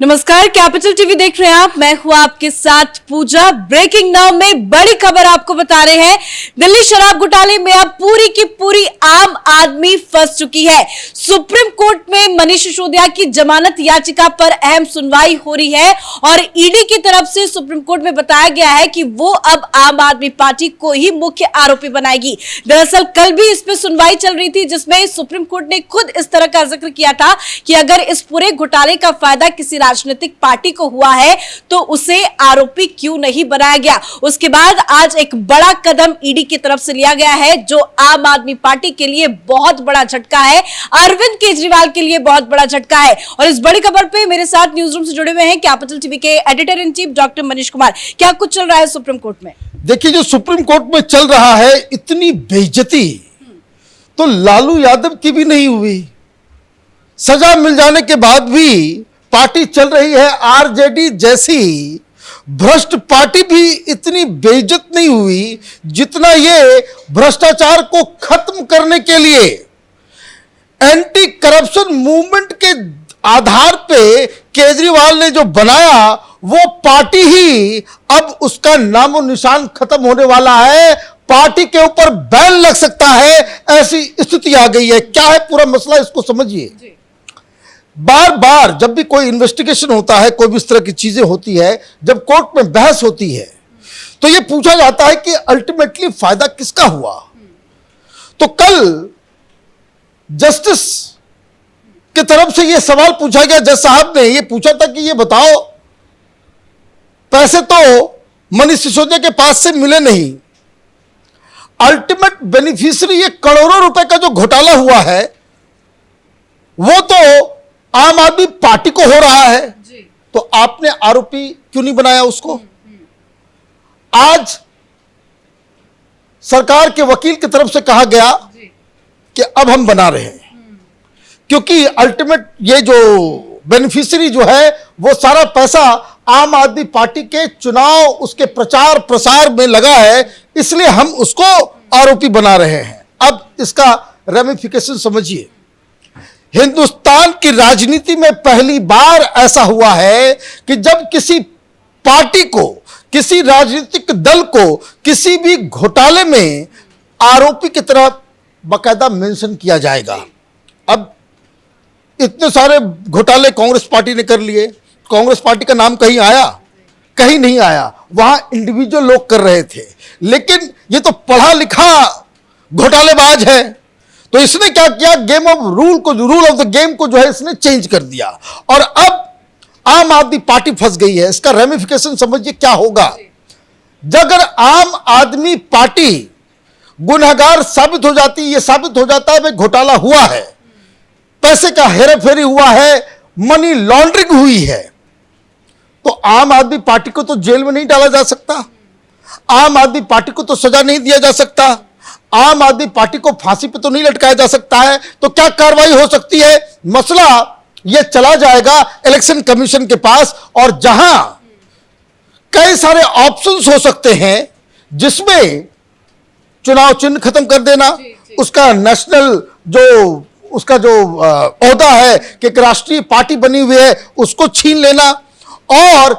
नमस्कार, capital TV देख रहे हैं आप। मैं हूं आपके साथ पूजा। ब्रेकिंग नाउ में बड़ी खबर आपको बता रहे हैं। दिल्ली शराब घोटाले में अब पूरी की पूरी आम आदमी फंस चुकी है। सुप्रीम कोर्ट में मनीष सिसोदिया की जमानत याचिका पर अहम सुनवाई हो रही है और ईडी की तरफ से सुप्रीम कोर्ट में बताया गया है कि वो अब आम आदमी पार्टी को ही मुख्य आरोपी बनाएगी। दरअसल कल भी इस पर सुनवाई चल रही थी, जिसमें सुप्रीम कोर्ट ने खुद इस तरह का जिक्र किया था कि अगर इस पूरे घोटाले का फायदा किसी राजनीतिक पार्टी को हुआ है तो उसे आरोपी क्यों नहीं बनाया गया। उसके बाद आज एक बड़ा कदम ईडी की तरफ से लिया गया है, जो आम आदमी पार्टी के लिए बहुत बड़ा झटका है, अरविंद केजरीवाल के लिए बहुत बड़ा झटका है। और इस बड़ी खबर पे मेरे साथ न्यूज रूम से जुड़े हुए हैं कैपिटल टीवी के editor in chief doctor Manish Kumar. क्या कुछ चल रहा है सुप्रीम कोर्ट में? देखिए, जो सुप्रीम कोर्ट में चल रहा है, इतनी बेइज्जती तो लालू यादव की भी नहीं हुई। सजा मिल जाने के बाद भी पार्टी चल रही है आरजेडी जैसी भ्रष्ट पार्टी भी इतनी बेइज्जत नहीं हुई जितना ये भ्रष्टाचार को खत्म करने के लिए एंटी करप्शन मूवमेंट के आधार पे केजरीवाल ने जो बनाया, वो पार्टी ही अब उसका नामो निशान खत्म होने वाला है। पार्टी के ऊपर बैन लग सकता है, ऐसी स्थिति आ गई है। क्या है पूरा मसला, इसको समझिए। बार बार जब भी कोई इन्वेस्टिगेशन होता है, कोई भी इस तरह की चीजें होती है, जब कोर्ट में बहस होती है, तो यह पूछा जाता है कि अल्टीमेटली फायदा किसका हुआ। तो कल जस्टिस की तरफ से यह सवाल पूछा गया, जज साहब ने यह पूछा था कि यह बताओ, पैसे तो मनीष सिसोदिया के पास से मिले नहीं, अल्टीमेट बेनिफिशियरी ये करोड़ों रुपए का जो घोटाला हुआ है वो तो आम आदमी पार्टी को हो रहा है, तो आपने आरोपी क्यों नहीं बनाया उसको? आज सरकार के वकील की तरफ से कहा गया कि अब हम बना रहे हैं, क्योंकि अल्टीमेट ये जो बेनिफिशियरी जो है वो सारा पैसा आम आदमी पार्टी के चुनाव, उसके प्रचार प्रसार में लगा है, इसलिए हम उसको आरोपी बना रहे हैं। अब इसका रेमिफिकेशन समझिए। हिंदुस्तान की राजनीति में पहली बार ऐसा हुआ है कि जब किसी पार्टी को, किसी राजनीतिक दल को किसी भी घोटाले में आरोपी की तरह बाकायदा मेंशन किया जाएगा। अब इतने सारे घोटाले कांग्रेस पार्टी ने कर लिए, कांग्रेस पार्टी का नाम कहीं आया? कहीं नहीं आया। वहां इंडिविजुअल लोग कर रहे थे, लेकिन ये तो पढ़ा लिखा घोटालेबाज है, तो इसने क्या किया, गेम ऑफ रूल को, रूल ऑफ द गेम को जो है इसने चेंज कर दिया और अब आम आदमी पार्टी फंस गई है। इसका रेमिफिकेशन समझिए क्या होगा। अगर आम आदमी पार्टी गुनहगार साबित हो जाती, ये साबित हो जाता है भाई घोटाला हुआ है, पैसे का हेराफेरी हुआ है, मनी लॉन्ड्रिंग हुई है, तो आम आदमी पार्टी को तो जेल में नहीं डाला जा सकता, आम आदमी पार्टी को तो सजा नहीं दिया जा सकता, आम आदमी पार्टी को फांसी पे तो नहीं लटकाया जा सकता है। तो क्या कार्रवाई हो सकती है? मसला यह चला जाएगा इलेक्शन कमीशन के पास, और जहां कई सारे ऑप्शंस हो सकते हैं, जिसमें चुनाव चिन्ह खत्म कर देना, उसका नेशनल जो उसका जो ओहदा है कि एक राष्ट्रीय पार्टी बनी हुई है उसको छीन लेना और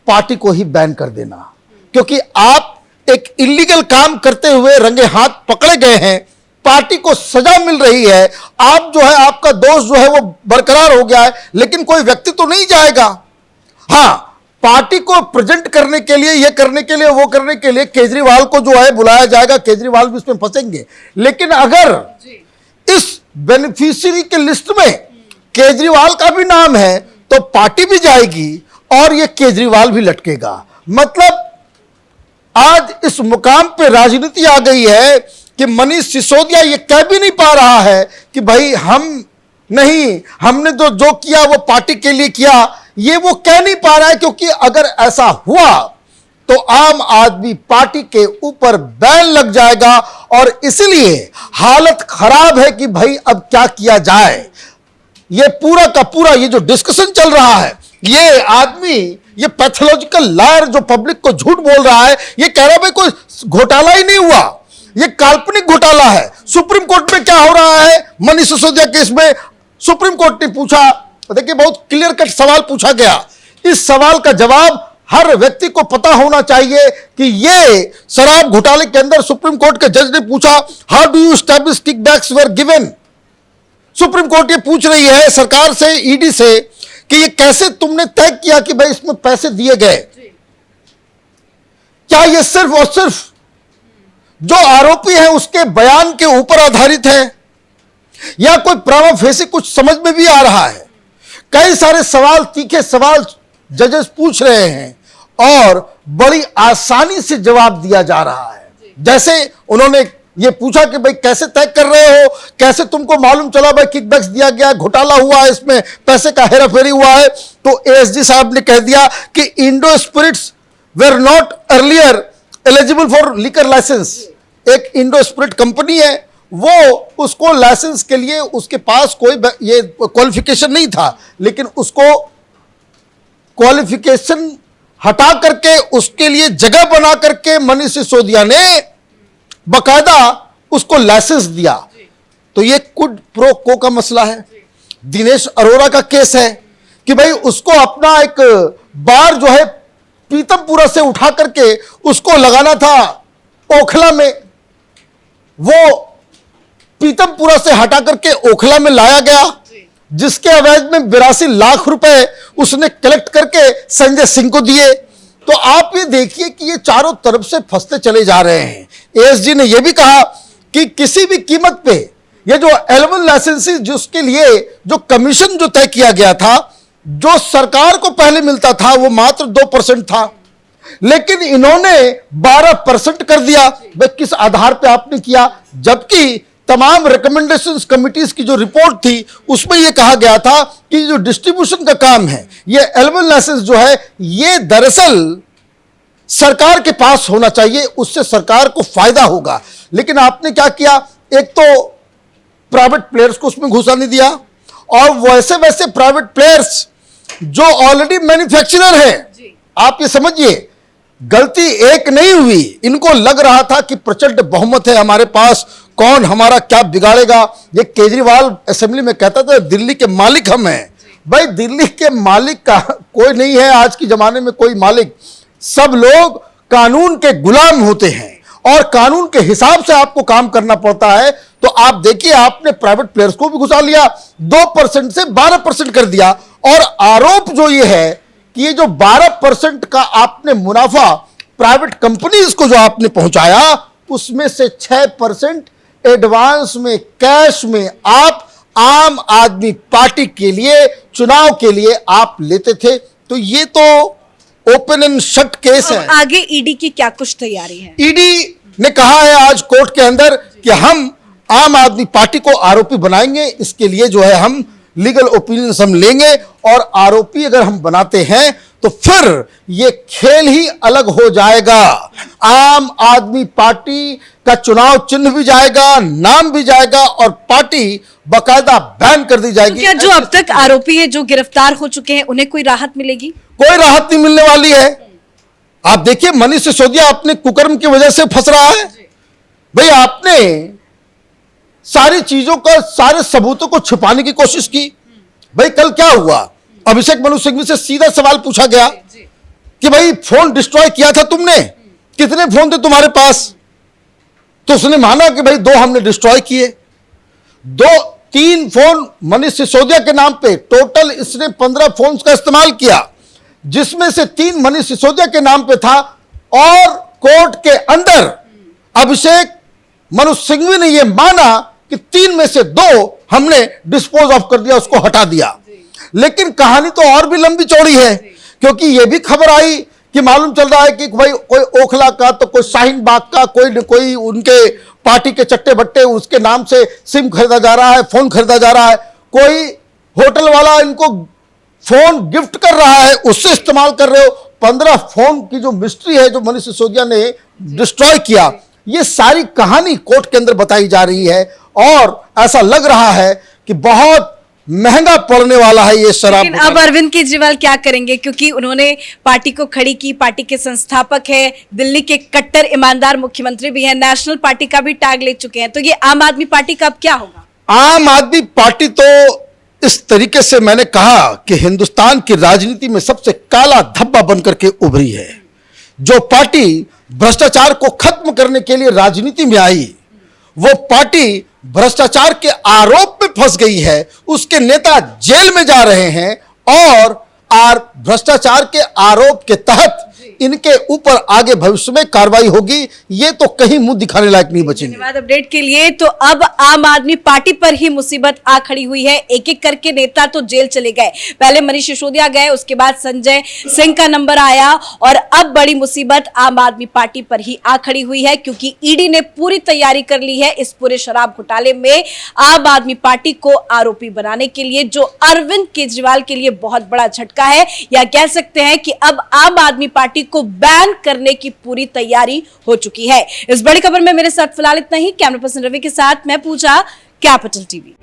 पार्टी को ही बैन कर देना, क्योंकि आप एक इलीगल काम करते हुए रंगे हाथ पकड़े गए हैं, पार्टी को सजा मिल रही है, आप जो है आपका दोष जो है वो बरकरार हो गया है, लेकिन कोई व्यक्ति तो नहीं जाएगा। हां, पार्टी को प्रेजेंट करने के लिए, ये करने के लिए, वो करने के लिए केजरीवाल को जो है बुलाया जाएगा, केजरीवाल भी इसमें फंसेंगे। लेकिन अगर इस बेनिफिशियरी के लिस्ट में केजरीवाल का भी नाम है तो पार्टी भी जाएगी और ये केजरीवाल भी लटकेगा। मतलब आज इस मुकाम पे राजनीति आ गई है कि मनीष सिसोदिया ये कह भी नहीं पा रहा है कि भाई हम नहीं, हमने जो किया वो पार्टी के लिए किया, ये वो कह नहीं पा रहा है, क्योंकि अगर ऐसा हुआ तो आम आदमी पार्टी के ऊपर बैन लग जाएगा और इसलिए हालत खराब है कि भाई अब क्या किया जाए। ये पूरा का पूरा ये जो डिस्कशन चल रहा है, ये आदमी, ये पैथोलॉजिकल लायर जो पब्लिक को झूठ बोल रहा है, ये कह रहा है भाई कोई घोटाला ही नहीं हुआ, ये काल्पनिक घोटाला है। सुप्रीम कोर्ट में क्या हो रहा है मनीष सिसोदिया केस में? सुप्रीम कोर्ट ने पूछा देखिए बहुत क्लियर कट सवाल पूछा गया। इस सवाल का जवाब हर व्यक्ति को पता होना चाहिए कि ये शराब घोटाले के अंदर सुप्रीम कोर्ट के जज ने पूछा, how do you establish kickbacks were given. Supreme court ये पूछ रही है सरकार से, ईडी से, कि ये कैसे तुमने तय किया कि भाई इसमें पैसे दिए गए। क्या ये सिर्फ और सिर्फ जो आरोपी है उसके बयान के ऊपर आधारित है, या कोई प्रामा फेसी कुछ समझ में भी आ रहा है। कई सारे सवाल, तीखे सवाल जजेस पूछ रहे हैं और बड़ी आसानी से जवाब दिया जा रहा है। जैसे उन्होंने ये पूछा कि भाई कैसे तय कर रहे हो, कैसे तुमको मालूम चला भाई किकबैक्स दिया गया, घोटाला हुआ है, इसमें पैसे का हेराफेरी हुआ है। तो एएसजी साहब ने कह दिया कि Indo spirits were not earlier eligible for liquor licence. एक इंडो स्पिरिट कंपनी है, वो उसको लाइसेंस के लिए उसके पास कोई ये क्वालिफिकेशन नहीं था, लेकिन उसको क्वालिफिकेशन हटा करके उसके लिए जगह बना करके मनीष सिसोदिया ने बकायदा उसको लाइसेंस दिया। तो ये कुड प्रो को का मसला है। दिनेश अरोड़ा का केस है कि भाई उसको अपना एक बार जो है पीतमपुरा से उठा करके उसको लगाना था ओखला में, वो पीतमपुरा से हटा करके ओखला में लाया गया, जिसके अवैध में 82 लाख रुपए उसने कलेक्ट करके संजय सिंह को दिए। तो आप ये देखिए कि ये चारों तरफ से फंसते चले जा रहे हैं। एएसजी ने यह भी कहा कि किसी भी कीमत पे ये जो L1 लाइसेंसेस जिसके लिए जो कमीशन जो तय किया गया था, जो सरकार को पहले मिलता था वो मात्र 2% था, लेकिन इन्होंने 12% कर दिया। भाई किस आधार पे आपने किया, जबकि तमाम रिकमेंडेशंस कमिटीज की जो रिपोर्ट थी उसमें यह कहा गया था कि जो डिस्ट्रीब्यूशन का काम है, ये L1 लाइसेंस जो है ये दरअसल सरकार के पास होना चाहिए, उससे सरकार को फायदा होगा। लेकिन आपने क्या किया, एक तो प्राइवेट प्लेयर्स को उसमें घुसा नहीं दिया, और वैसे वैसे प्राइवेट प्लेयर्स जो ऑलरेडी मैन्युफैक्चरर है। आप ये समझिए गलती एक नहीं हुई, इनको लग रहा था कि प्रचंड बहुमत है हमारे पास, कौन हमारा क्या बिगाड़ेगा। ये केजरीवाल असेंबली में कहता था दिल्ली के मालिक हम हैं। भाई दिल्ली के मालिक का कोई नहीं है, आज के जमाने में कोई मालिक, सब लोग कानून के गुलाम होते हैं और कानून के हिसाब से आपको काम करना पड़ता है। तो आप देखिए आपने प्राइवेट प्लेयर्स को भी घुसा लिया, 2% से 12% कर दिया, और आरोप जो ये है कि ये जो 12% का आपने मुनाफा प्राइवेट कंपनीज को जो आपने पहुंचाया, उसमें से 6% एडवांस में कैश में आप आम आदमी पार्टी के लिए, चुनाव के लिए आप लेते थे। तो ये तो ओपन एंड शट केस है। आगे ईडी की क्या कुछ तैयारी है? ईडी ने कहा है आज कोर्ट के अंदर कि हम आम आदमी पार्टी को आरोपी बनाएंगे, इसके लिए जो है हम लीगल ओपिनियन हम लेंगे, और आरोपी अगर हम बनाते हैं तो फिर ये खेल ही अलग हो जाएगा। आम आदमी पार्टी का चुनाव चिन्ह भी जाएगा, नाम भी जाएगा, और पार्टी बकायदा बैन कर दी जाएगी। तो क्या जो अब तक आरोपी है, जो गिरफ्तार हो चुके हैं, उन्हें कोई राहत मिलेगी? कोई राहत नहीं मिलने वाली है। आप देखिए मनीष सिसोदिया अपने कुकर्म की वजह से फंस रहा है। भाई आपने सारी चीजों का, सारे सबूतों को छुपाने की कोशिश की। भाई कल क्या हुआ, अभिषेक मनु सिंघवी से सीधा सवाल पूछा गया कि भाई फोन डिस्ट्रॉय किया था तुमने, कितने फोन थे तुम्हारे पास? तो उसने माना कि भाई 2 हमने डिस्ट्रॉय किए। 3 फोन मनीष सिसोदिया के नाम पे, टोटल इसने 15 फोन का इस्तेमाल किया, जिसमें से 3 मनीष सिसोदिया के नाम पे था, और कोर्ट के अंदर अभिषेक मनु सिंघवी ने यह माना कि 3 में से 2 हमने डिस्पोज ऑफ कर दिया, उसको हटा दिया। लेकिन कहानी तो और भी लंबी चौड़ी है, क्योंकि यह भी खबर आई कि मालूम चल रहा है कि भाई कोई ओखला का, तो कोई शाहीन बाग का, कोई उनके पार्टी के चट्टे बट्टे उसके नाम से सिम खरीदा जा रहा है, फोन खरीदा जा रहा है, कोई होटल वाला इनको फोन गिफ्ट कर रहा है, उससे इस्तेमाल कर रहे हो। 15 फोन की जो मिस्ट्री है जो मनीष सिसोदिया ने डिस्ट्रॉय किया, ये सारी कहानी कोर्ट के अंदर बताई जा रही है, और ऐसा लग रहा है कि बहुत महंगा पड़ने वाला है ये शराब। लेकिन अब अरविंद केजरीवाल क्या करेंगे, क्योंकि उन्होंने पार्टी को खड़ी की, पार्टी के संस्थापक है, दिल्ली के कट्टर ईमानदार मुख्यमंत्री भी हैं, नेशनल पार्टी का भी टैग ले चुके हैं, तो ये आम आदमी पार्टी का अब क्या होगा? आम आदमी पार्टी तो इस तरीके से मैंने कहा कि हिंदुस्तान की राजनीति में सबसे काला धब्बा बनकर के उभरी है। जो पार्टी भ्रष्टाचार को खत्म करने के लिए राजनीति में आई, वो पार्टी भ्रष्टाचार के आरोप में फंस गई है, उसके नेता जेल में जा रहे हैं और भ्रष्टाचार के आरोप के तहत इनके ऊपर आगे भविष्य में कार्रवाई होगी। ये तो कहीं मुंह दिखाने लायक नहीं बचेंगे। धन्यवाद अपडेट के लिए। तो अब आम आदमी पार्टी पर ही मुसीबत आ खड़ी हुई है। एक एक करके नेता तो जेल चले गए, पहले मनीष सिसोदिया गए, उसके बाद संजय सिंह का नंबर आया और अब बड़ी मुसीबत आम आदमी पार्टी पर ही आ खड़ी हुई है, क्योंकि ईडी ने पूरी तैयारी कर ली है इस पूरे शराब घोटाले में आम आदमी पार्टी को आरोपी बनाने के लिए, जो अरविंद केजरीवाल के लिए बहुत बड़ा झटका है, या कह सकते हैं कि अब आम आदमी पार्टी को बैन करने की पूरी तैयारी हो चुकी है। इस बड़ी खबर में मेरे साथ फिलहाल इतना ही। कैमरा पर्सन रवि के साथ मैं पूजा, कैपिटल टीवी।